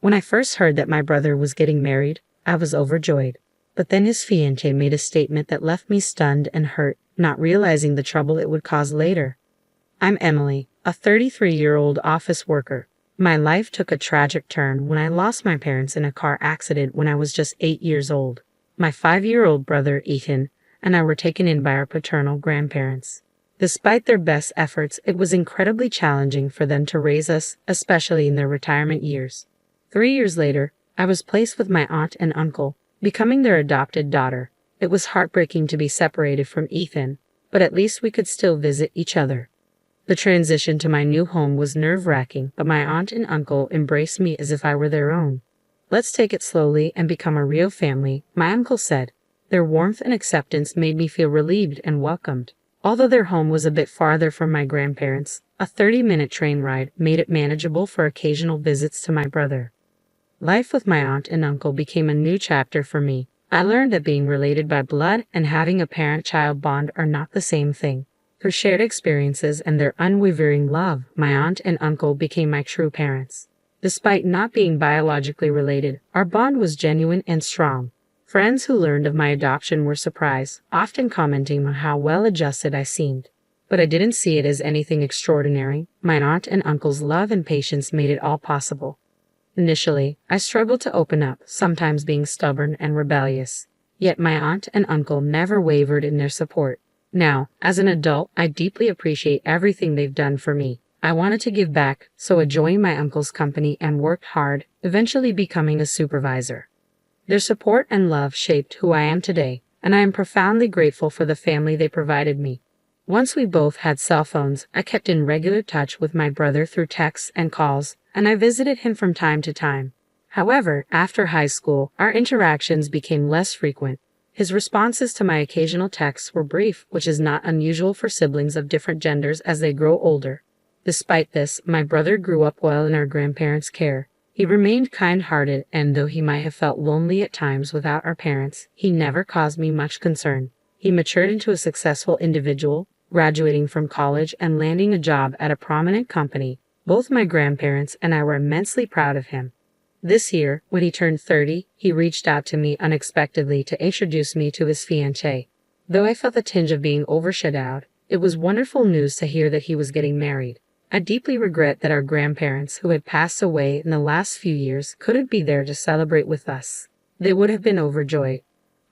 When I first heard that my brother was getting married, I was overjoyed. But then his fiancée made a statement that left me stunned and hurt, not realizing the trouble it would cause later. I'm Emily, a 33-year-old office worker. My life took a tragic turn when I lost my parents in a car accident when I was just 8 years old. My 5-year-old brother, Ethan, and I were taken in by our paternal grandparents. Despite their best efforts, it was incredibly challenging for them to raise us, especially in their retirement years. 3 years later, I was placed with my aunt and uncle, becoming their adopted daughter. It was heartbreaking to be separated from Ethan, but at least we could still visit each other. The transition to my new home was nerve-wracking, but my aunt and uncle embraced me as if I were their own. "Let's take it slowly and become a real family," my uncle said. Their warmth and acceptance made me feel relieved and welcomed. Although their home was a bit farther from my grandparents, a 30-minute train ride made it manageable for occasional visits to my brother. Life with my aunt and uncle became a new chapter for me. I learned that being related by blood and having a parent-child bond are not the same thing. Through shared experiences and their unwavering love, my aunt and uncle became my true parents. Despite not being biologically related, our bond was genuine and strong. Friends who learned of my adoption were surprised, often commenting on how well-adjusted I seemed. But I didn't see it as anything extraordinary. My aunt and uncle's love and patience made it all possible. Initially, I struggled to open up, sometimes being stubborn and rebellious. Yet my aunt and uncle never wavered in their support. Now, as an adult, I deeply appreciate everything they've done for me. I wanted to give back, so I joined my uncle's company and worked hard, eventually becoming a supervisor. Their support and love shaped who I am today, and I am profoundly grateful for the family they provided me. Once we both had cell phones, I kept in regular touch with my brother through texts and calls, and I visited him from time to time. However, after high school, our interactions became less frequent. His responses to my occasional texts were brief, which is not unusual for siblings of different genders as they grow older. Despite this, my brother grew up well in our grandparents' care. He remained kind-hearted, and though he might have felt lonely at times without our parents, he never caused me much concern. He matured into a successful individual, graduating from college and landing a job at a prominent company. Both my grandparents and I were immensely proud of him. This year, when he turned 30, he reached out to me unexpectedly to introduce me to his fiancée. Though I felt the tinge of being overshadowed, it was wonderful news to hear that he was getting married. I deeply regret that our grandparents, who had passed away in the last few years, couldn't be there to celebrate with us. They would have been overjoyed.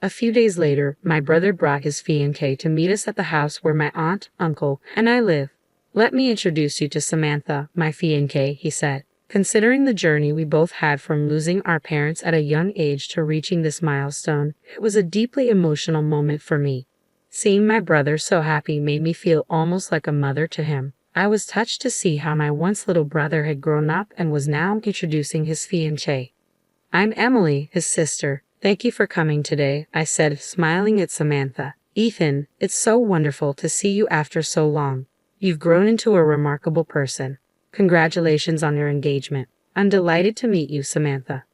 A few days later, my brother brought his fiancée to meet us at the house where my aunt, uncle, and I live. "Let me introduce you to Samantha, my fiancée," he said. Considering the journey we both had from losing our parents at a young age to reaching this milestone, it was a deeply emotional moment for me. Seeing my brother so happy made me feel almost like a mother to him. I was touched to see how my once little brother had grown up and was now introducing his fiancée. "I'm Emily, his sister. Thank you for coming today," I said, smiling at Samantha. "Ethan, it's so wonderful to see you after so long. You've grown into a remarkable person. Congratulations on your engagement. I'm delighted to meet you, Samantha."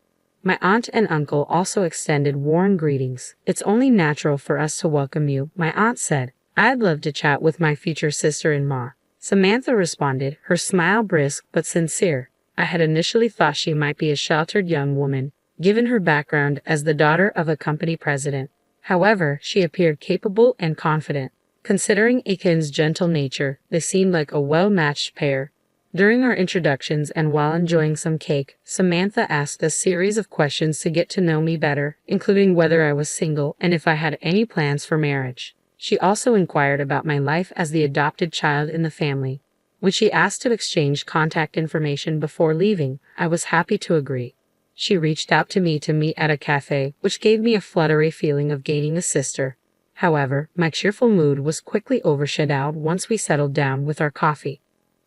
My aunt and uncle also extended warm greetings. "It's only natural for us to welcome you," my aunt said. "I'd love to chat with my future sister-in-law." Samantha responded, her smile brisk but sincere. I had initially thought she might be a sheltered young woman, given her background as the daughter of a company president. However, she appeared capable and confident. Considering Ethan's gentle nature, they seemed like a well-matched pair. During our introductions and while enjoying some cake, Samantha asked a series of questions to get to know me better, including whether I was single and if I had any plans for marriage. She also inquired about my life as the adopted child in the family. When she asked to exchange contact information before leaving, I was happy to agree. She reached out to me to meet at a cafe, which gave me a fluttery feeling of gaining a sister. However, my cheerful mood was quickly overshadowed once we settled down with our coffee.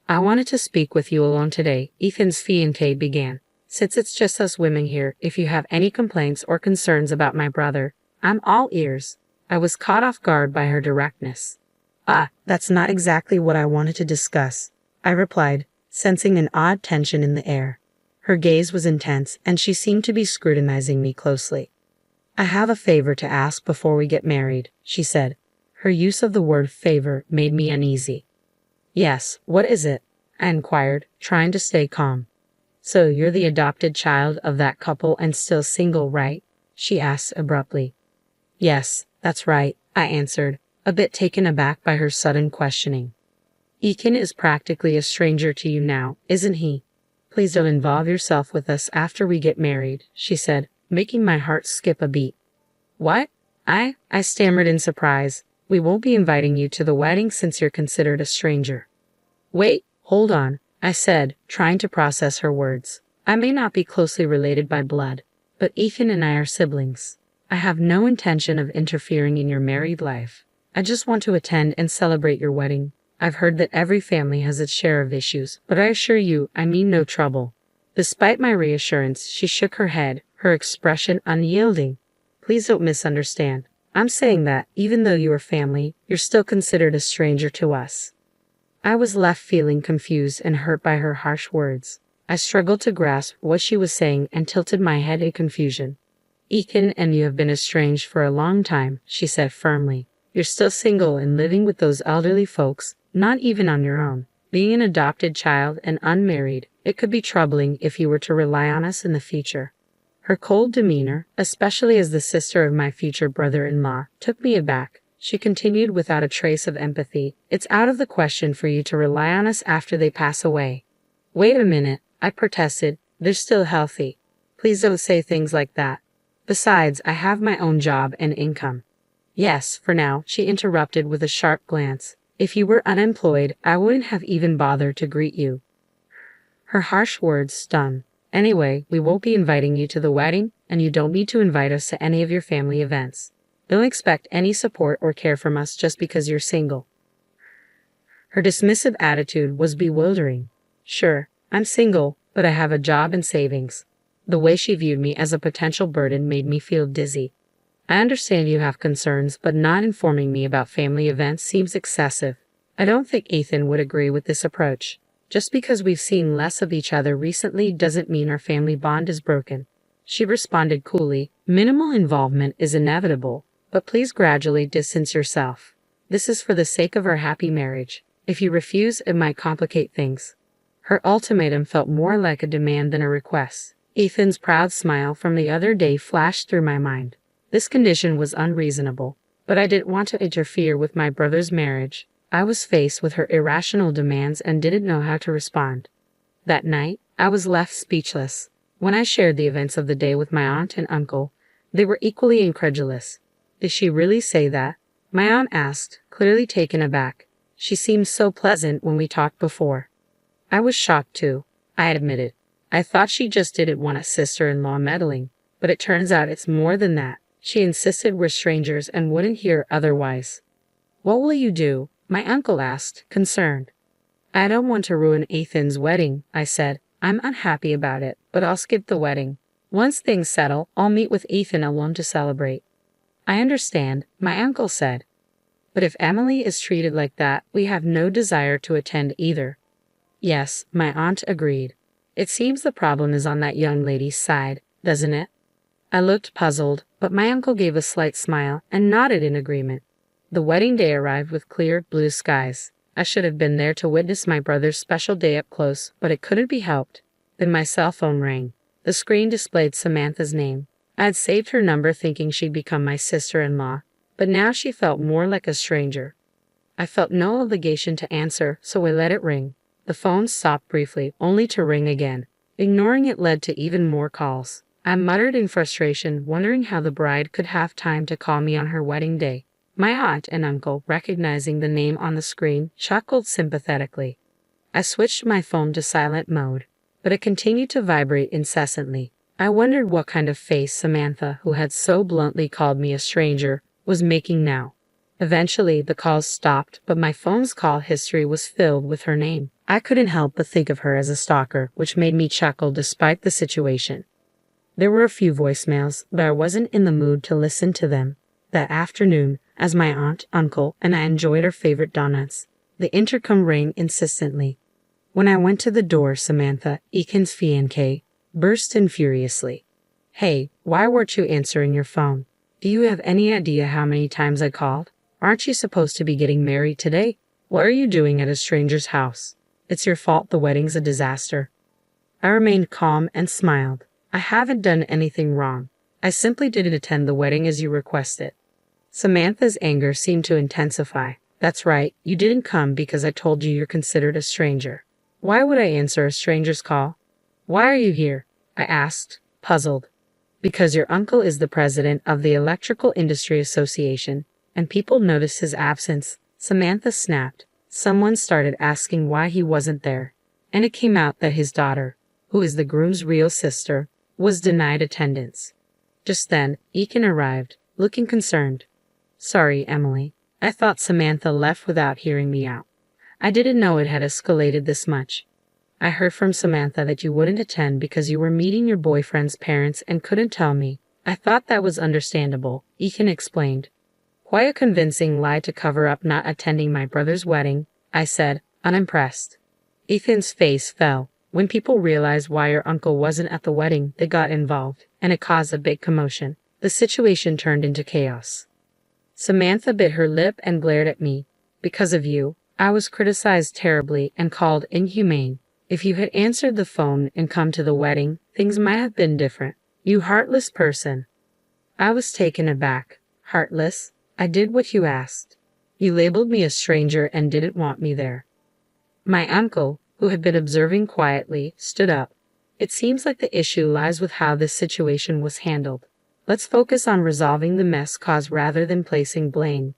"I wanted to speak with you alone today," Ethan's fiancée began. "Since it's just us women here, if you have any complaints or concerns about my brother, I'm all ears." I was caught off guard by her directness. That's not exactly what I wanted to discuss," I replied, sensing an odd tension in the air. Her gaze was intense, and she seemed to be scrutinizing me closely. "I have a favor to ask before we get married," she said. Her use of the word favor made me uneasy. "Yes, what is it?" I inquired, trying to stay calm. So you're the adopted child of that couple and still single, right? She asked abruptly. Yes, that's right, I answered, a bit taken aback by her sudden questioning. Ethan is practically a stranger to you now, isn't he? Please don't involve yourself with us after we get married, she said, making my heart skip a beat. What? I stammered in surprise. We won't be inviting you to the wedding since you're considered a stranger. Wait, hold on, I said, trying to process her words. I may not be closely related by blood, but Ethan and I are siblings. I have no intention of interfering in your married life. I just want to attend and celebrate your wedding. I've heard that every family has its share of issues, but I assure you, I mean no trouble. Despite my reassurance, she shook her head, her expression unyielding. Please don't misunderstand. I'm saying that, even though you are family, you're still considered a stranger to us. I was left feeling confused and hurt by her harsh words. I struggled to grasp what she was saying and tilted my head in confusion. Ethan and you have been estranged for a long time, she said firmly. You're still single and living with those elderly folks, not even on your own. Being an adopted child and unmarried, it could be troubling if you were to rely on us in the future. Her cold demeanor, especially as the sister of my future brother-in-law, took me aback. She continued without a trace of empathy. It's out of the question for you to rely on us after they pass away. Wait a minute, I protested. They're still healthy. Please don't say things like that. Besides, I have my own job and income. Yes, for now, she interrupted with a sharp glance. If you were unemployed, I wouldn't have even bothered to greet you. Her harsh words stung. Anyway, we won't be inviting you to the wedding, and you don't need to invite us to any of your family events. Don't expect any support or care from us just because you're single. Her dismissive attitude was bewildering. Sure, I'm single, but I have a job and savings. The way she viewed me as a potential burden made me feel dizzy. I understand you have concerns, but not informing me about family events seems excessive. I don't think Ethan would agree with this approach. Just because we've seen less of each other recently doesn't mean our family bond is broken. She responded coolly, minimal involvement is inevitable, but please gradually distance yourself. This is for the sake of our happy marriage. If you refuse, it might complicate things. Her ultimatum felt more like a demand than a request. Ethan's proud smile from the other day flashed through my mind. This condition was unreasonable, but I didn't want to interfere with my brother's marriage. I was faced with her irrational demands and didn't know how to respond. That night, I was left speechless. When I shared the events of the day with my aunt and uncle, they were equally incredulous. Did she really say that? My aunt asked, clearly taken aback. She seemed so pleasant when we talked before. I was shocked too, I admitted. I thought she just didn't want a sister-in-law meddling, but it turns out it's more than that. She insisted we're strangers and wouldn't hear otherwise. What will you do? My uncle asked, concerned. I don't want to ruin Ethan's wedding, I said. I'm unhappy about it, but I'll skip the wedding. Once things settle, I'll meet with Ethan alone to celebrate. I understand, my uncle said. But if Emily is treated like that, we have no desire to attend either. Yes, my aunt agreed. It seems the problem is on that young lady's side, doesn't it? I looked puzzled, but my uncle gave a slight smile and nodded in agreement. The wedding day arrived with clear, blue skies. I should have been there to witness my brother's special day up close, but it couldn't be helped. Then my cell phone rang. The screen displayed Samantha's name. I had saved her number thinking she'd become my sister-in-law, but now she felt more like a stranger. I felt no obligation to answer, so I let it ring. The phone stopped briefly, only to ring again. Ignoring it led to even more calls. I muttered in frustration, wondering how the bride could have time to call me on her wedding day. My aunt and uncle, recognizing the name on the screen, chuckled sympathetically. I switched my phone to silent mode, but it continued to vibrate incessantly. I wondered what kind of face Samantha, who had so bluntly called me a stranger, was making now. Eventually, the calls stopped, but my phone's call history was filled with her name. I couldn't help but think of her as a stalker, which made me chuckle despite the situation. There were a few voicemails, but I wasn't in the mood to listen to them. That afternoon, as my aunt, uncle, and I enjoyed our favorite donuts, the intercom rang insistently. When I went to the door, Samantha, Ethan's fiancée, burst in furiously. Hey, why weren't you answering your phone? Do you have any idea how many times I called? Aren't you supposed to be getting married today? What are you doing at a stranger's house? It's your fault the wedding's a disaster. I remained calm and smiled. I haven't done anything wrong. I simply didn't attend the wedding as you requested. Samantha's anger seemed to intensify. That's right, you didn't come because I told you you're considered a stranger. Why would I answer a stranger's call? Why are you here? I asked, puzzled. Because your uncle is the president of the Electrical Industry Association, and people noticed his absence. Samantha snapped. Someone started asking why he wasn't there, and it came out that his daughter, who is the groom's real sister, was denied attendance. Just then, Ethan arrived, looking concerned. Sorry, Emily. I thought Samantha left without hearing me out. I didn't know it had escalated this much. I heard from Samantha that you wouldn't attend because you were meeting your boyfriend's parents and couldn't tell me. I thought that was understandable, Ethan explained. Quite a convincing lie to cover up not attending my brother's wedding, I said, unimpressed. Ethan's face fell. When people realized why your uncle wasn't at the wedding, they got involved, and it caused a big commotion. The situation turned into chaos. Samantha bit her lip and glared at me. Because of you, I was criticized terribly and called inhumane. If you had answered the phone and come to the wedding, things might have been different. You heartless person. I was taken aback. Heartless? I did what you asked. You labeled me a stranger and didn't want me there. My uncle, who had been observing quietly, stood up. It seems like the issue lies with how this situation was handled. Let's focus on resolving the mess caused rather than placing blame.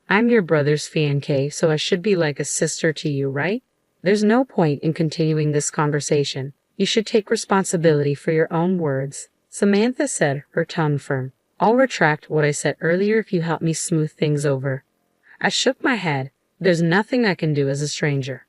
I'm your brother's fiancée, so I should be like a sister to you, right? There's no point in continuing this conversation. You should take responsibility for your own words, Samantha said, her tone firm. I'll retract what I said earlier if you help me smooth things over. I shook my head. There's nothing I can do as a stranger.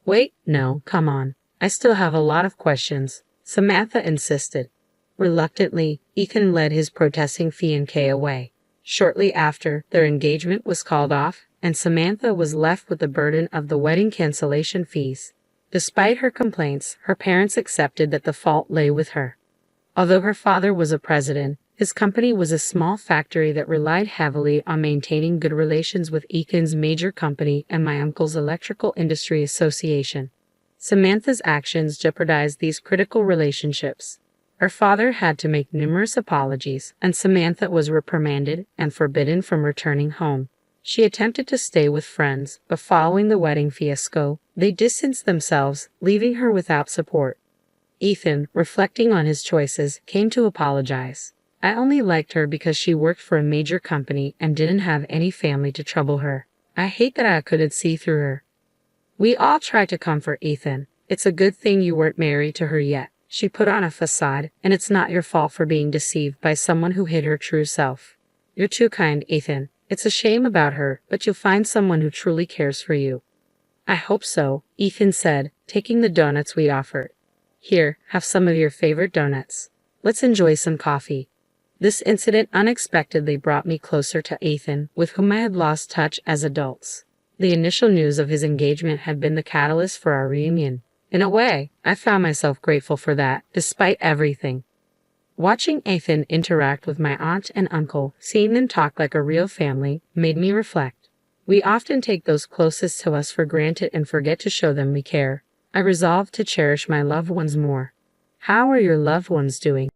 Wait, no, come on. I still have a lot of questions, Samantha insisted. Reluctantly, Ethan led his protesting fiancée away. Shortly after, their engagement was called off, and Samantha was left with the burden of the wedding cancellation fees. Despite her complaints, her parents accepted that the fault lay with her. Although her father was a president, his company was a small factory that relied heavily on maintaining good relations with Ethan's major company and my uncle's Electrical Industry Association. Samantha's actions jeopardized these critical relationships. Her father had to make numerous apologies, and Samantha was reprimanded and forbidden from returning home. She attempted to stay with friends, but following the wedding fiasco, they distanced themselves, leaving her without support. Ethan, reflecting on his choices, came to apologize. I only liked her because she worked for a major company and didn't have any family to trouble her. I hate that I couldn't see through her. We all tried to comfort Ethan. It's a good thing you weren't married to her yet. She put on a facade, and it's not your fault for being deceived by someone who hid her true self. You're too kind, Ethan. It's a shame about her, but you'll find someone who truly cares for you. I hope so, Ethan said, taking the donuts we offered. Here, have some of your favorite donuts. Let's enjoy some coffee. This incident unexpectedly brought me closer to Ethan, with whom I had lost touch as adults. The initial news of his engagement had been the catalyst for our reunion. In a way, I found myself grateful for that, despite everything. Watching Ethan interact with my aunt and uncle, seeing them talk like a real family, made me reflect. We often take those closest to us for granted and forget to show them we care. I resolved to cherish my loved ones more. How are your loved ones doing?